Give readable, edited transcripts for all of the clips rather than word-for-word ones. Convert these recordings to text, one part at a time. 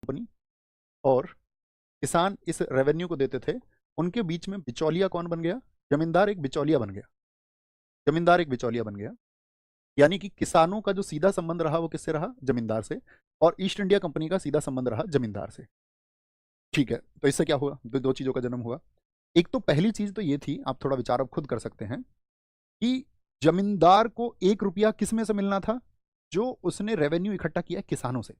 Company और किसान इस रेवेन्यू को देते थे, उनके बीच में बिचौलिया कौन बन गया? जमींदार एक बिचौलिया बन गया। जमींदार एक बिचौलिया बन गया, यानी कि किसानों का जो सीधा संबंध रहा वो किससे रहा? जमींदार से। और ईस्ट इंडिया कंपनी का सीधा संबंध रहा जमींदार से। ठीक है, तो इससे क्या हुआ? दो चीजों का जन्म हुआ। एक तो पहली चीज तो ये थी, आप थोड़ा विचार अब खुद कर सकते हैं, कि जमींदार को 1 रुपया किस में से मिलना था? जो उसने रेवेन्यू इकट्ठा किया है किसानों से।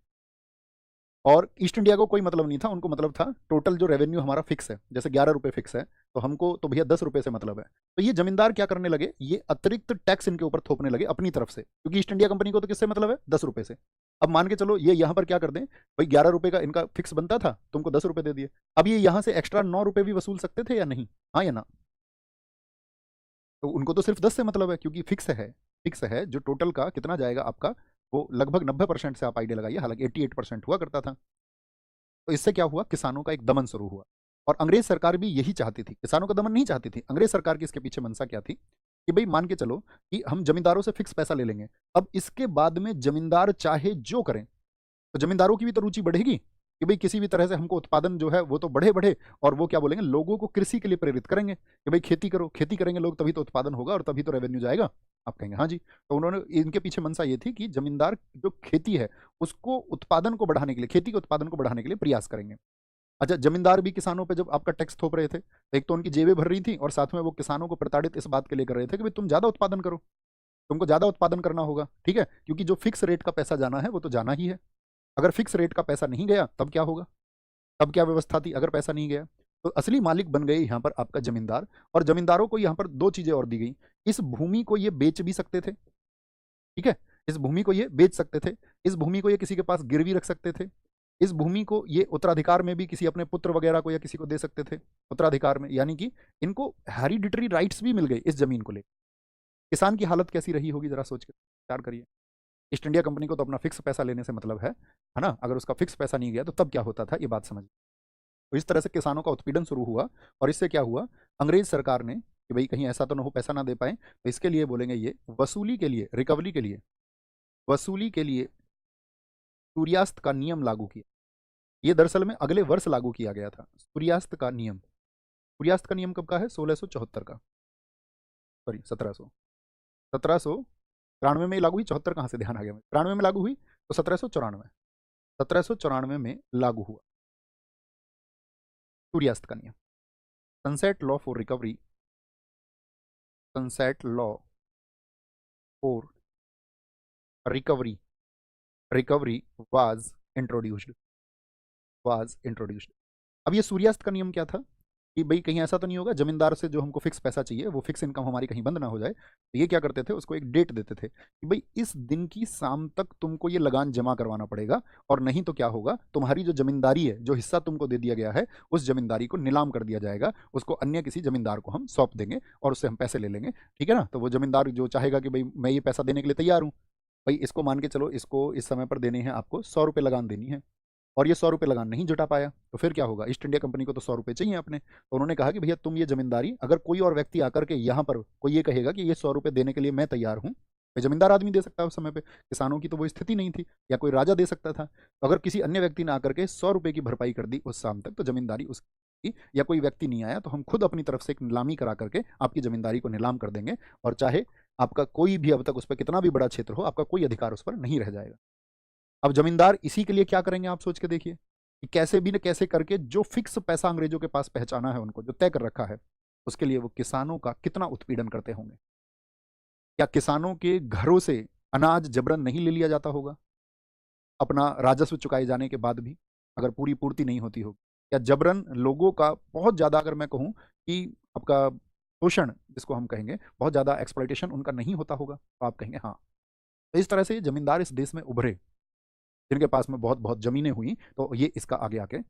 और ईस्ट इंडिया को कोई मतलब नहीं था, उनको मतलब था टोटल जो रेवेन्यू हमारा फिक्स है, जैसे 11 रुपये फिक्स है, तो हमको तो भैया 10 रुपये से मतलब है। तो ये जमींदार क्या करने लगे? ये अतिरिक्त टैक्स इनके ऊपर थोपने लगे अपनी तरफ से, क्योंकि ईस्ट इंडिया कंपनी को तो किससे मतलब है? 10 रुपये से। अब मान के चलो ये यहाँ पर क्या कर दें, भाई 11 रुपये का इनका फिक्स बनता था, तुमको 10 रुपये दे दिए। अब ये यहाँ से एक्स्ट्रा 9 रुपये भी वसूल सकते थे या नहीं? हाँ या ना? तो उनको तो सिर्फ 10 से मतलब है, क्योंकि फिक्स है। फिक्स है, जो टोटल का कितना जाएगा आपका, वो लगभग 90% से आप आइडिया लगाइए, हालांकि 88% हुआ करता था। तो इससे क्या हुआ? किसानों का एक दमन शुरू हुआ। और अंग्रेज सरकार भी यही चाहती थी, किसानों का दमन नहीं चाहती थी। अंग्रेज सरकार की इसके पीछे मंशा क्या थी? कि भाई मान के चलो कि हम जमींदारों से फिक्स पैसा ले लेंगे, अब इसके बाद में जमींदार चाहे जो करें, तो जमींदारों की भी तो रुचि बढ़ेगी कि भाई किसी भी तरह से हमको उत्पादन जो है वो तो बढ़े बढ़े। और वो क्या बोलेंगे? लोगों को कृषि के लिए प्रेरित करेंगे कि भाई खेती करो, खेती करेंगे लोग तभी तो उत्पादन होगा और तभी तो रेवेन्यू जाएगा। आप कहेंगे हाँ जी। तो उन्होंने, इनके पीछे मंशा ये थी कि जमींदार जो खेती है उसको उत्पादन को बढ़ाने के लिए, खेती के उत्पादन को बढ़ाने के लिए प्रयास करेंगे। अच्छा, जमींदार भी किसानों पे जब आपका टैक्स थोप रहे थे, तो एक तो उनकी जेबें भर रही थी और साथ में वो किसानों को प्रताड़ित इस बात के लिए कर रहे थे कि भाई तुम ज्यादा उत्पादन करो, तुमको ज्यादा उत्पादन करना होगा, ठीक है, क्योंकि जो फिक्स रेट का पैसा जाना है वो तो जाना ही है। अगर फिक्स रेट का पैसा नहीं गया तब क्या होगा? तब क्या व्यवस्था थी अगर पैसा नहीं गया? तो असली मालिक बन गए यहाँ पर आपका जमींदार। और जमींदारों को यहाँ पर दो चीजें और दी गई। इस भूमि को ये बेच भी सकते थे, ठीक है, इस भूमि को ये बेच सकते थे, इस भूमि को ये किसी के पास गिरवी रख सकते थे, इस भूमि को ये उत्तराधिकार में भी किसी अपने पुत्र वगैरह को या किसी को दे सकते थे उत्तराधिकार में, यानी कि इनको हेरिडिटरी राइट्स भी मिल गए इस जमीन को लेकर। किसान की हालत कैसी रही होगी, जरा सोच के विचार करिए। ईस्ट इंडिया कंपनी को तो अपना फिक्स पैसा लेने से मतलब है ना? अगर उसका फिक्स पैसा नहीं गया तो तब क्या होता था, ये बात समझिए। तो इस तरह से किसानों का उत्पीड़न शुरू हुआ। और इससे क्या हुआ? अंग्रेज सरकार ने कि भाई कहीं ऐसा तो ना हो पैसा ना दे पाए, तो इसके लिए बोलेंगे ये वसूली के लिए, रिकवरी के लिए, वसूली के लिए सूर्यास्त का नियम लागू किया। ये दरअसल में अगले वर्ष लागू किया गया था, सूर्यास्त का नियम। सूर्यास्त का नियम कब का है? 1674 का, सॉरी 1793 में लागू हुई। 74 कहाँ से ध्यान आ गया? 93 में लागू हुई, तो 1794, 1794 में लागू हुआ सूर्यास्त का नियम। Sunset law for recovery, sunset law for recovery, recovery was introduced. अब ये सूर्यास्त का नियम क्या था? कि भाई कहीं ऐसा तो नहीं होगा जमींदार से जो हमको फिक्स पैसा चाहिए, वो फिक्स इनकम हमारी कहीं बंद ना हो जाए, तो ये क्या करते थे? उसको एक डेट देते थे कि भाई इस दिन की शाम तक तुमको ये लगान जमा करवाना पड़ेगा, और नहीं तो क्या होगा, तुम्हारी जो जमींदारी है, जो हिस्सा तुमको दे दिया गया है, उस जमींदारी को नीलाम कर दिया जाएगा, उसको अन्य किसी जमींदार को हम सौंप देंगे और उससे हम पैसे ले लेंगे, ठीक है ना? तो वो जमींदार जो चाहेगा कि भाई मैं ये पैसा देने के लिए तैयार हूँ, भाई इसको मान के चलो, इसको इस समय पर देनी है आपको 100 रुपये लगान देनी है, और ये 100 रुपये लगान नहीं जुटा पाया, तो फिर क्या होगा? ईस्ट इंडिया कंपनी को तो 100 रुपये चाहिए अपने, तो उन्होंने कहा कि भैया तुम ये जमींदारी, अगर कोई और व्यक्ति आकर के यहाँ पर कोई ये कहेगा कि ये 100 रुपये देने के लिए मैं तैयार हूँ, भाई जमींदार आदमी दे सकता है उस समय पे, किसानों की तो वो स्थिति नहीं थी, या कोई राजा दे सकता था, तो अगर किसी अन्य व्यक्ति ने आकर के 100 रुपये की भरपाई कर दी उस शाम तक, तो जमींदारी उसकी, या कोई व्यक्ति नहीं आया तो हम खुद अपनी तरफ से एक नीलामी करा करके आपकी जमींदारी को नीलाम कर देंगे, और चाहे आपका कोई भी अब तक उस पर कितना भी बड़ा क्षेत्र हो, आपका कोई अधिकार उस पर नहीं रह जाएगा। अब जमींदार इसी के लिए क्या करेंगे, आप सोच के देखिए, कि कैसे भी न कैसे करके जो फिक्स पैसा अंग्रेजों के पास पहुंचाना है उनको, जो तय कर रखा है, उसके लिए वो किसानों का कितना उत्पीड़न करते होंगे। क्या किसानों के घरों से अनाज जबरन नहीं ले लिया जाता होगा अपना राजस्व चुकाए जाने के बाद भी, अगर पूरी पूर्ति नहीं होती होगी? या जबरन लोगों का बहुत ज्यादा, अगर मैं कहूं कि आपका शोषण जिसको हम कहेंगे, बहुत ज्यादा एक्सप्लॉइटेशन उनका नहीं होता होगा? तो आप कहेंगे हाँ। तो इस तरह से जमींदार इस देश में उभरे, जिनके पास में बहुत बहुत जमीनें हुई, तो ये इसका आगे आके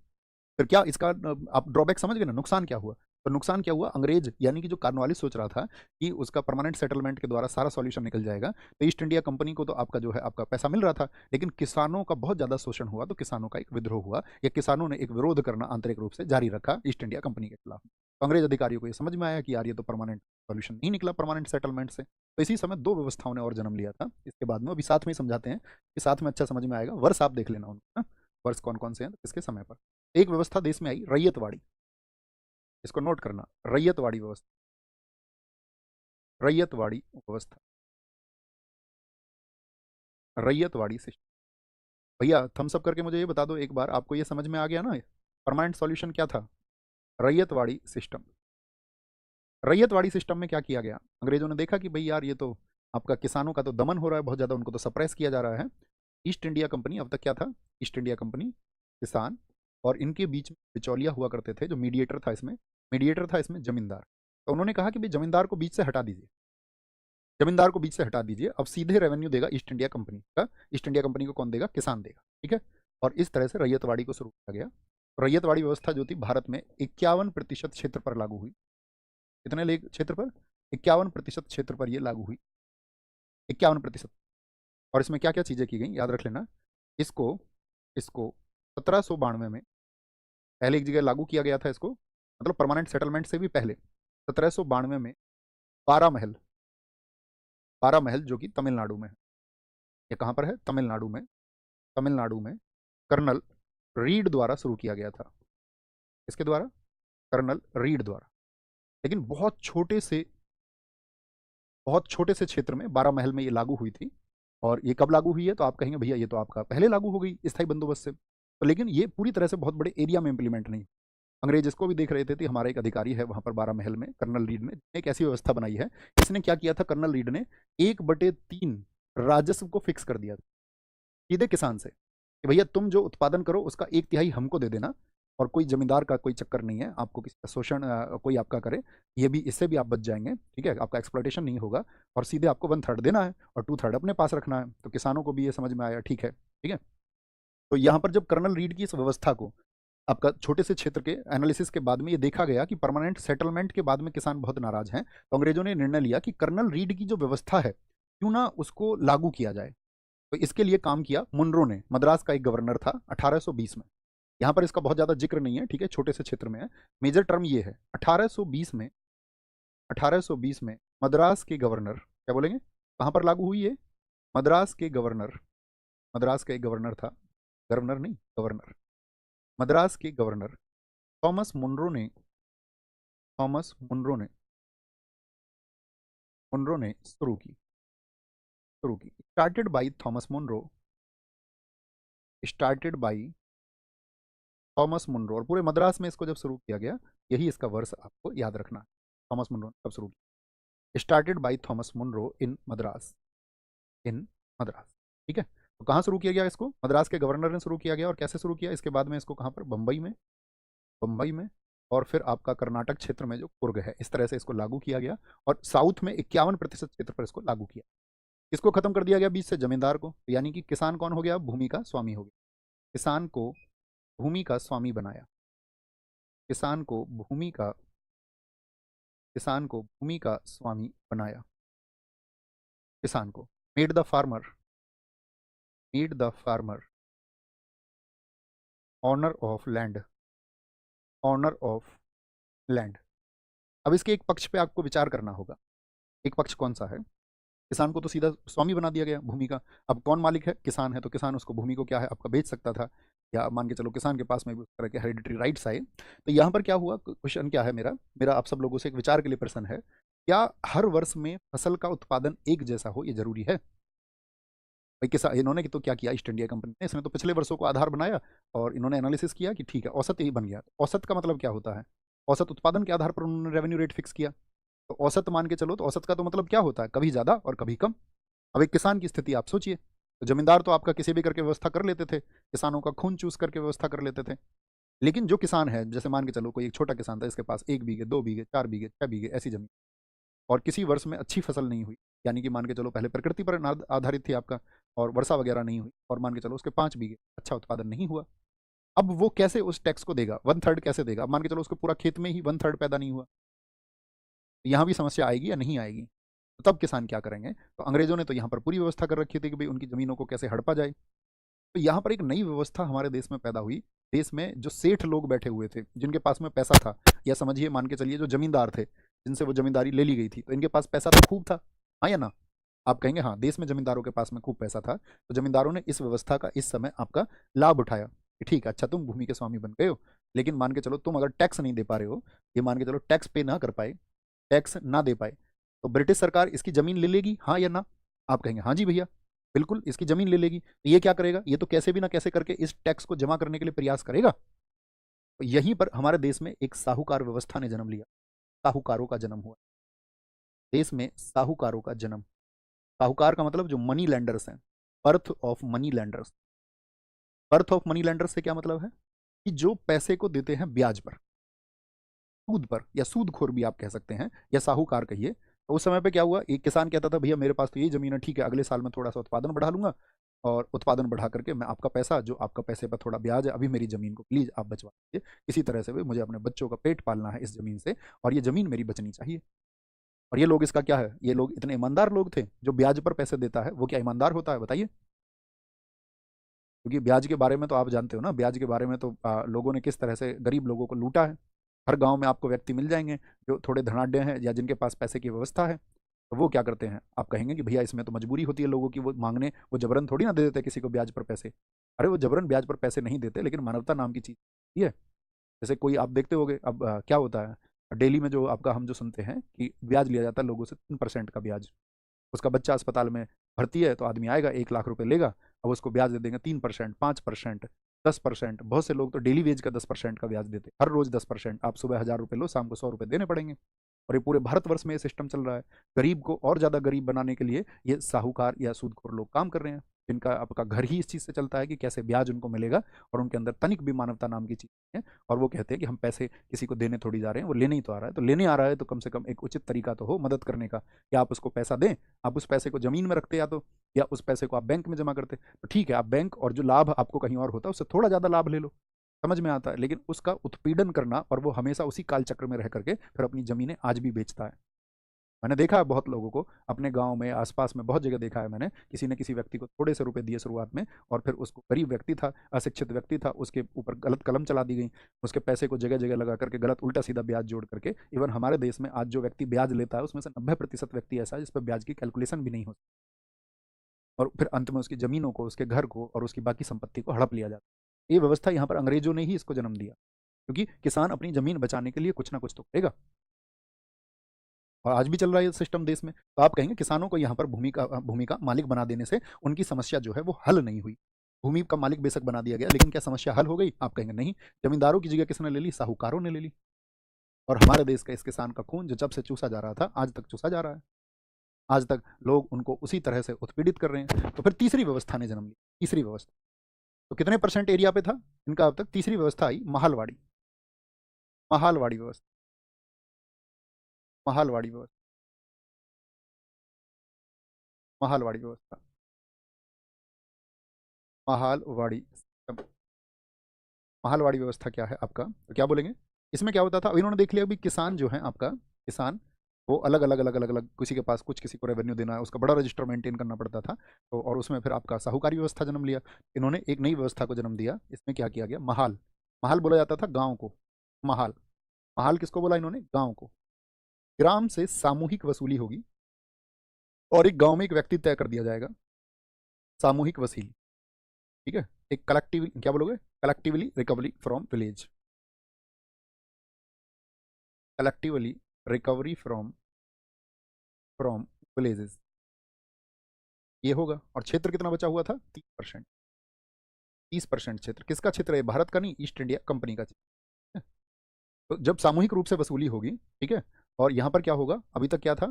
फिर क्या इसका आप ड्रॉबैक समझ गए ना, नुकसान क्या हुआ? तो नुकसान क्या हुआ? अंग्रेज यानी कि जो कॉर्नवालिस सोच रहा था कि उसका परमानेंट सेटलमेंट के द्वारा सारा सॉल्यूशन निकल जाएगा, तो ईस्ट इंडिया कंपनी को तो आपका जो है आपका पैसा मिल रहा था, लेकिन किसानों का बहुत ज्यादा शोषण हुआ, तो किसानों का एक विद्रोह हुआ, या किसानों ने एक विरोध करना आंतरिक रूप से जारी रखा ईस्ट इंडिया कंपनी के खिलाफ। तो अंग्रेज अधिकारियों को ये समझ में आया कि यार ये तो परमानेंट सॉल्यूशन नहीं निकला परमानेंट सेटलमेंट से, तो इसी समय दो व्यवस्थाओं ने और जन्म लिया था। इसके बाद में अभी साथ में ही समझाते हैं कि साथ में अच्छा समझ में आएगा, वर्ष आप देख लेना उनका। वर्ष कौन कौन से हैं, किसके समय पर। एक व्यवस्था देश में आई, रैयतवाड़ी, इसको नोट करना, रैयतवाड़ी व्यवस्था, रैयतवाड़ी व्यवस्था, रैयतवाड़ी सिस्टम। भैया थम्स अप करके मुझे ये बता दो एक बार, आपको ये समझ में आ गया ना परमानेंट सॉल्यूशन क्या था? रैयतवाड़ी सिस्टम। रैयतवाड़ी सिस्टम में क्या किया गया, अंग्रेजों ने देखा कि भाई यार ये तो आपका किसानों का तो दमन हो रहा है बहुत ज़्यादा, उनको तो सप्रेस किया जा रहा है। ईस्ट इंडिया कंपनी, अब तक क्या था, ईस्ट इंडिया कंपनी, किसान, और इनके बीच में बिचौलिया हुआ करते थे, जो मीडिएटर था इसमें, मीडिएटर था इसमें जमींदार। तो उन्होंने कहा कि भाई जमींदार को बीच से हटा दीजिए, जमींदार को बीच से हटा दीजिए, अब सीधे रेवेन्यू देगा ईस्ट इंडिया कंपनी का। ईस्ट इंडिया कंपनी को कौन देगा? किसान देगा, ठीक है। और इस तरह से रैयतवाड़ी को शुरू किया गया। रैयतवाड़ी व्यवस्था जो थी भारत में 51% क्षेत्र पर लागू हुई। कितने क्षेत्र पर? 51% क्षेत्र पर ये लागू हुई, 51%। और इसमें क्या क्या चीज़ें की गई याद रख लेना। इसको इसको 1792 में पहले एक जगह लागू किया गया था इसको, मतलब परमानेंट सेटलमेंट से भी पहले 1792 में 12 महल, 12 महल जो कि तमिलनाडु में है। ये कहाँ पर है? तमिलनाडु में, तमिलनाडु में कर्नल रीड द्वारा शुरू किया गया था। इसके द्वारा? कर्नल रीड द्वारा। लेकिन बहुत छोटे से क्षेत्र में 12 महल में ये लागू हुई थी। और ये कब लागू हुई है? तो आप कहेंगे भैया ये तो आपका पहले लागू हो गई स्थायी बंदोबस्त से, तो लेकिन ये पूरी तरह से बहुत बड़े एरिया में इंप्लीमेंट नहीं। अंग्रेज इसको भी देख रहे थे कि हमारा एक अधिकारी है वहाँ पर 12 महल में, कर्नल रीड ने एक ऐसी व्यवस्था बनाई है। इसने क्या किया था, कर्नल रीड ने 1/3 राजस्व को फिक्स कर दिया सीधे किसान से कि भैया तुम जो उत्पादन करो उसका 1/3 हमको दे देना, और कोई जमींदार का कोई चक्कर नहीं है, आपको किसी का शोषण कोई आपका करे, ये भी, इससे भी आप बच जाएंगे, ठीक है, आपका एक्सप्लॉयटेशन नहीं होगा, और सीधे आपको 1/3 देना है और 2/3 अपने पास रखना है। तो किसानों को भी ये समझ में आया, ठीक है, ठीक है। तो यहाँ पर जब कर्नल रीड की इस व्यवस्था को आपका छोटे से क्षेत्र के एनालिसिस के बाद में ये देखा गया कि परमानेंट सेटलमेंट के बाद में किसान बहुत नाराज हैं, तो अंग्रेजों ने निर्णय लिया कि कर्नल रीड की जो व्यवस्था है क्यों ना उसको लागू किया जाए। तो इसके लिए काम किया मुनरो ने, मद्रास का एक गवर्नर था 1820 में। यहाँ पर इसका बहुत ज़्यादा जिक्र नहीं है, ठीक है, छोटे से क्षेत्र में है। मेजर टर्म ये है 1820 में मद्रास के गवर्नर, क्या बोलेंगे, कहाँ पर लागू हुई है? मद्रास के गवर्नर, मद्रास का एक गवर्नर था, गवर्नर नहीं गवर्नर, मद्रास के गवर्नर थॉमस मुनरो ने, थॉमस मुनरो ने शुरू की, started by Thomas Munro, started by Thomas Munro. और पूरे मद्रास में इसको जब शुरू किया गया, यही इसका वर्ष आपको याद रखना है, थॉमस मुनरो ने कब शुरू किया, स्टार्टेड बाई थॉमस मुनरो इन मद्रास, इन मद्रास, ठीक है। तो कहाँ शुरू किया गया इसको? मद्रास के गवर्नर ने शुरू किया गया। और कैसे शुरू किया? इसके बाद में इसको कहाँ पर? बम्बई में, बम्बई में, और फिर आपका कर्नाटक क्षेत्र में जो कुर्ग है, इस तरह से इसको लागू किया गया। और साउथ में 51% क्षेत्र पर इसको लागू किया। इसको खत्म कर दिया गया बीच से, जमींदार को, यानी कि किसान कौन हो गया? भूमि का स्वामी हो गया। किसान को भूमि का स्वामी बनाया, किसान को भूमि का, किसान को भूमि का स्वामी बनाया, किसान को made the farmer, made the farmer owner of land, owner of land. अब इसके एक पक्ष पे आपको विचार करना होगा। एक पक्ष कौन सा है? किसान को तो सीधा स्वामी बना दिया गया भूमि का। अब कौन मालिक है? किसान है। तो किसान उसको भूमि को क्या है आपका बेच सकता था, या मान के चलो किसान के पास में भी उस तरह के हेरिडिटरी राइट्स आए। तो यहाँ पर क्या हुआ, क्वेश्चन क्या है मेरा मेरा आप सब लोगों से एक विचार के लिए प्रश्न है, क्या हर वर्ष में फसल का उत्पादन एक जैसा हो, ये जरूरी है? भाई किसान, इन्होंने तो क्या किया, ईस्ट इंडिया कंपनी ने, इसने तो पिछले वर्षों को आधार बनाया और इन्होंने एनालिसिस किया कि ठीक है औसत यही बन गया। औसत का मतलब क्या होता है? औसत उत्पादन के आधार पर उन्होंने रेवेन्यू रेट फिक्स किया। तो औसत मान के चलो, तो औसत का तो मतलब क्या होता है? कभी ज़्यादा और कभी कम। अब एक किसान की स्थिति आप सोचिए, तो जमींदार तो आपका किसी भी करके व्यवस्था कर लेते थे, किसानों का खून चूस करके व्यवस्था कर लेते थे। लेकिन जो किसान है, जैसे मान के चलो कोई एक छोटा किसान था, इसके पास 1 बीघे, 2 बीघे, 4 बीघे, 6 बीघे ऐसी जमीन, और किसी वर्ष में अच्छी फसल नहीं हुई, यानी कि मान के चलो पहले प्रकृति पर आधारित थी आपका, और वर्षा वगैरह नहीं हुई, और मान के चलो उसके 5 बीघे अच्छा उत्पादन नहीं हुआ। अब वो कैसे उस टैक्स को देगा? 1/3 कैसे देगा? अब मान के चलो उसको पूरा खेत में ही 1/3 पैदा नहीं हुआ, यहाँ भी समस्या आएगी या नहीं आएगी? तो तब किसान क्या करेंगे? तो अंग्रेजों ने तो यहाँ पर पूरी व्यवस्था कर रखी थी कि भाई उनकी ज़मीनों को कैसे हड़पा जाए। तो यहाँ पर एक नई व्यवस्था हमारे देश में पैदा हुई। देश में जो सेठ लोग बैठे हुए थे, जिनके पास में पैसा था, या समझिए मान के चलिए जो जमींदार थे, जिनसे वो जमींदारी ले ली गई थी, तो इनके पास पैसा तो खूब था, हाँ या ना? आप कहेंगे हाँ, देश में जमींदारों के पास में खूब पैसा था, तो जमींदारों ने इस व्यवस्था का इस समय आपका लाभ उठाया। कि ठीक है, अच्छा तुम भूमि के स्वामी बन गए हो, लेकिन मान के चलो तुम अगर टैक्स नहीं दे पा रहे हो, ये मान के चलो टैक्स पे ना कर पाए, टैक्स ना दे पाए, तो ब्रिटिश सरकार इसकी जमीन ले लेगी, हाँ या ना? आप कहेंगे हाँ जी भैया, बिल्कुल इसकी जमीन ले लेगी। तो ये क्या करेगा, ये तो कैसे भी ना कैसे करके इस टैक्स को जमा करने के लिए प्रयास करेगा। तो यहीं पर हमारे देश में एक साहूकार व्यवस्था ने जन्म लिया, साहूकारों का जन्म हुआ देश में, साहूकारों का जन्म। साहूकार का मतलब जो मनी लैंडर्स हैं, birth of money landers. Birth of money landers से क्या मतलब है कि जो पैसे को देते हैं ब्याज पर, सूद पर, या सूदखोर भी आप कह सकते हैं, या साहूकार कहिए। तो उस समय पे क्या हुआ, एक किसान कहता था भैया मेरे पास तो यही जमीन है, ठीक है अगले साल मैं थोड़ा सा उत्पादन बढ़ा लूंगा, और उत्पादन बढ़ा करके मैं आपका पैसा, जो आपका पैसे पर थोड़ा ब्याज है, अभी मेरी जमीन को प्लीज आप बचवा दीजिए, किसी तरह से भी मुझे अपने बच्चों का पेट पालना है इस जमीन से, और ये जमीन मेरी बचनी चाहिए। और ये लोग इसका क्या है, ये लोग इतने ईमानदार लोग थे, जो ब्याज पर पैसे देता है वो क्या ईमानदार होता है बताइए? क्योंकि ब्याज के बारे में तो आप जानते हो ना, ब्याज के बारे में तो लोगों ने किस तरह से गरीब लोगों को लूटा है। हर गांव में आपको व्यक्ति मिल जाएंगे जो थोड़े धनाढ्य हैं, या जिनके पास पैसे की व्यवस्था है, तो वो क्या करते हैं, आप कहेंगे कि भैया इसमें तो मजबूरी होती है लोगों की, वो मांगने, वो जबरन थोड़ी ना दे देते किसी को ब्याज पर पैसे। अरे वो जबरन ब्याज पर पैसे नहीं देते, लेकिन मानवता नाम की चीज़ है। जैसे कोई आप देखते होगे, अब क्या होता है डेली में, जो आपका हम जो सुनते हैं कि ब्याज लिया जाता है लोगों से 3% का ब्याज। उसका बच्चा अस्पताल में भर्ती है, तो आदमी आएगा 1 लाख रुपए लेगा, अब उसको ब्याज दे देंगे 3%, 5%, 10%। बहुत से लोग तो डेली वेज का 10% का ब्याज देते, हर रोज 10%। आप सुबह 1,000 रुपये लो, शाम को 100 रुपये देने पड़ेंगे। और ये पूरे भारतवर्ष में ये सिस्टम चल रहा है। गरीब को और ज़्यादा गरीब बनाने के लिए ये साहूकार या सूदखोर लोग काम कर रहे हैं, जिनका आपका घर ही इस चीज़ से चलता है कि कैसे ब्याज उनको मिलेगा, और उनके अंदर तनिक भी मानवता नाम की चीज़ है। और वो कहते हैं कि हम पैसे किसी को देने थोड़ी जा रहे हैं, वो लेने ही तो आ रहा है, तो लेने आ रहा है तो कम से कम एक उचित तरीका तो हो मदद करने का, कि आप उसको पैसा दें, आप उस पैसे को जमीन में रखते, या उस पैसे को आप बैंक में जमा करते, तो ठीक है आप बैंक, और जो लाभ आपको कहीं और होता है उससे थोड़ा ज़्यादा लाभ ले लो, समझ में आता है। लेकिन उसका उत्पीड़न करना, और वो हमेशा उसी काल चक्र में रह करके फिर अपनी जमीनें आज भी बेचता है। मैंने देखा है बहुत लोगों को अपने गांव में, आसपास में, बहुत जगह देखा है मैंने, किसी ने किसी व्यक्ति को थोड़े से रुपए दिए शुरुआत में, और फिर उसको, गरीब व्यक्ति था, अशिक्षित व्यक्ति था, उसके ऊपर गलत कलम चला दी गई, उसके पैसे को जगह जगह लगा करके गलत उल्टा सीधा ब्याज जोड़ करके। इवन हमारे देश में आज जो व्यक्ति ब्याज लेता है उसमें से 90% व्यक्ति ऐसा है जिस पर ब्याज की कैलकुलेशन भी नहीं होती, और फिर अंत में उसकी जमीनों को, उसके घर को, और उसकी बाकी संपत्ति को हड़प लिया जाता है। ये व्यवस्था यहाँ पर अंग्रेजों ने ही इसको जन्म दिया, क्योंकि किसान अपनी जमीन बचाने के लिए कुछ ना कुछ तो करेगा, और आज भी चल रहा है ये सिस्टम देश में। तो आप कहेंगे किसानों को यहाँ पर भूमि का मालिक बना देने से उनकी समस्या जो है वो हल नहीं हुई। भूमि का मालिक बेशक बना दिया गया, लेकिन क्या समस्या हल हो गई? आप कहेंगे नहीं। जमींदारों की जगह किसने ले ली? साहूकारों ने ले ली। और हमारे देश का इस किसान का खून जो जब से चूसा जा रहा था, आज तक चूसा जा रहा है। आज तक लोग उनको उसी तरह से उत्पीड़ित कर रहे हैं। तो फिर तीसरी व्यवस्था ने जन्म लिया। तीसरी व्यवस्था तो कितने परसेंट एरिया पे था इनका? अब तक तीसरी व्यवस्था आई, महालवाड़ी। महालवाड़ी व्यवस्था। महालवाड़ी व्यवस्था। महालवाड़ी व्यवस्था। महालवाड़ी सिस्टम। महालवाड़ी व्यवस्था क्या है आपका, तो क्या बोलेंगे? इसमें क्या होता था, अब इन्होंने देख लिया अभी किसान जो है आपका, किसान वो अलग अलग अलग अलग अलग, किसी के पास कुछ, किसी को रेवेन्यू देना है, उसका बड़ा रजिस्टर मेंटेन करना पड़ता था। तो और उसमें फिर आपका साहूकारी व्यवस्था जन्म लिया। इन्होंने एक नई व्यवस्था को जन्म दिया। इसमें क्या किया गया? महाल। महाल बोला जाता था गाँव को। महाल। महाल किसको बोला इन्होंने? गाँव को। ग्राम से सामूहिक वसूली होगी, और एक गाँव में एक व्यक्ति तय कर दिया जाएगा, सामूहिक वसूली। ठीक है, एक कलेक्टिव, क्या बोलोगे? Collectively recovery from village. Collectively recovery from from villages, ये होगा। और क्षेत्र कितना बचा हुआ था? 30%। 30% क्षेत्र किसका क्षेत्र है? भारत का नहीं, ईस्ट इंडिया कंपनी का क्षेत्र है। तो जब सामूहिक रूप से वसूली होगी, ठीक है, और यहाँ पर क्या होगा, अभी तक क्या था,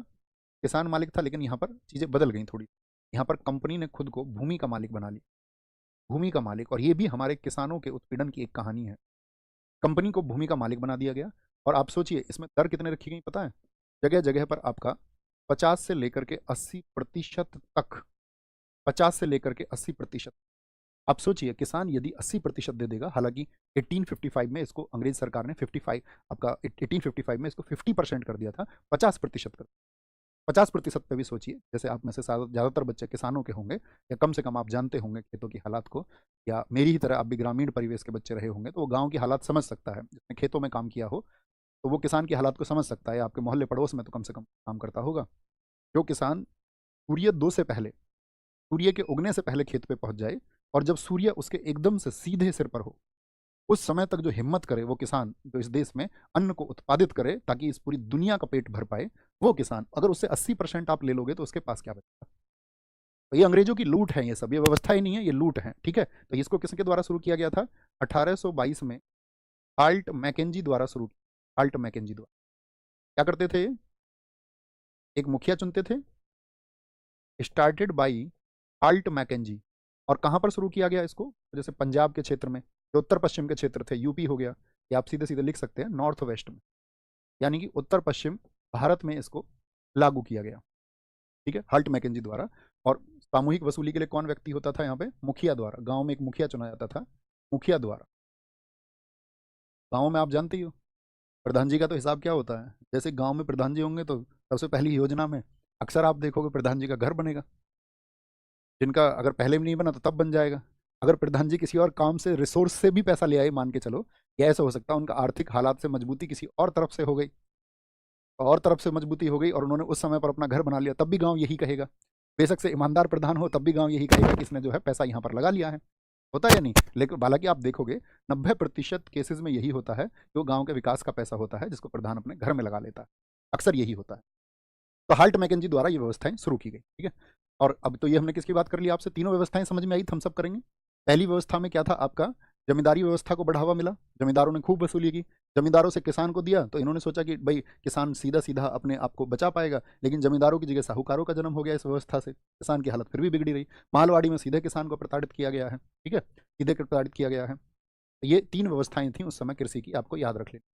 किसान मालिक था, लेकिन यहाँ पर चीजें बदल गई थोड़ी। यहाँ पर कंपनी ने खुद को भूमि का मालिक बना लिया। भूमि का मालिक, और ये भी हमारे किसानों के उत्पीड़न की एक कहानी है। कंपनी को भूमि का मालिक बना दिया गया। और आप सोचिए इसमें दर कितने रखी गई पता है? जगह जगह पर आपका 50 से लेकर के 80% तक, 50 से लेकर के 80%। आप सोचिए किसान यदि 80% दे देगा, हालांकि 1855 में इसको अंग्रेज सरकार ने 55, आपका 1855 में इसको 50% कर दिया था, 50% कर। 50% पे भी सोचिए, जैसे आप में से ज़्यादातर बच्चे किसानों के होंगे, या कम से कम आप जानते होंगे खेतों की हालात को, या मेरी ही तरह आप भी ग्रामीण परिवेश के बच्चे रहे होंगे, तो वो गाँव की हालात समझ सकता है। जिसने खेतों में काम किया हो तो वो किसान की हालात को समझ सकता है। आपके मोहल्ले पड़ोस में तो कम से कम काम करता होगा। जो किसान सूर्योदय से पहले, सूर्य के उगने से पहले खेत पे पहुंच जाए, और जब सूर्य उसके एकदम से सीधे सिर पर हो, उस समय तक जो हिम्मत करे वो किसान जो इस देश में अन्न को उत्पादित करे ताकि इस पूरी दुनिया का पेट भर पाए, वो किसान, अगर उससे 80% आप ले लोगे तो उसके पास क्या बचेगा? तो ये अंग्रेजों की लूट है, ये सब, ये व्यवस्था ही नहीं है, ये लूट है। ठीक है, तो इसको किसके द्वारा शुरू किया गया था? 1822 में हाल्ट मैकेंजी द्वारा शुरू किया। हाल्ट मैकेंजी द्वारा क्या करते थे? एक मुखिया चुनते थे, स्टार्टेड बाई हाल्ट मैकेंजी। और कहाँ पर शुरू किया गया इसको? जैसे पंजाब के क्षेत्र में, जो उत्तर पश्चिम के क्षेत्र थे, यूपी हो गया, या आप सीधे सीधे लिख सकते हैं नॉर्थ वेस्ट में, यानी कि उत्तर पश्चिम भारत में इसको लागू किया गया। ठीक है, हाल्ट मैकेंजी द्वारा। और सामूहिक वसूली के लिए कौन व्यक्ति होता था यहाँ पे? मुखिया द्वारा। गांव में एक मुखिया चुना जाता था, मुखिया द्वारा। गांव में आप जानते ही हो प्रधान जी का तो हिसाब क्या होता है। जैसे गांव में प्रधान जी होंगे तो सबसे पहली योजना में अक्सर आप देखोगे प्रधान जी का घर बनेगा, जिनका अगर पहले भी नहीं बना तो तब बन जाएगा। अगर प्रधान जी किसी और काम से, रिसोर्स से भी पैसा ले आए, मान के चलो, या ऐसा हो सकता है उनका आर्थिक हालात से मजबूती किसी और तरफ से हो गई, और तरफ से मजबूती हो गई, और उन्होंने उस समय पर अपना घर बना लिया, तब भी गांव यही कहेगा। बेशक से ईमानदार प्रधान हो, तब भी गांव यही कहेगा कि इसने जो है पैसा यहाँ पर लगा लिया है। होता है या नहीं? लेकिन हालांकि आप देखोगे 90% केसेस में यही होता है, जो गांव के विकास का पैसा होता है जिसको प्रधान अपने घर में लगा लेता है, अक्सर यही होता है। तो हाल्ट मैकेंजी द्वारा ये व्यवस्थाएं शुरू की गई। ठीक है, और अब तो ये हमने किसकी बात कर ली आपसे? तीनों व्यवस्थाएं समझ में आई, हम सब करेंगे। पहली व्यवस्था में क्या था आपका? जमींदारी व्यवस्था को बढ़ावा मिला, जमींदारों ने खूब वसूली की, जमींदारों से किसान को दिया, तो इन्होंने सोचा कि भाई किसान सीधा सीधा अपने आप को बचा पाएगा, लेकिन जमींदारों की जगह साहूकारों का जन्म हो गया इस व्यवस्था से, किसान की हालत फिर भी बिगड़ी रही। मालवाड़ी में सीधे किसान को प्रताड़ित किया गया है। ठीक है, सीधे प्रताड़ित किया गया है। ये तीन व्यवस्थाएं थी उस समय कृषि की, आपको याद रख लेना।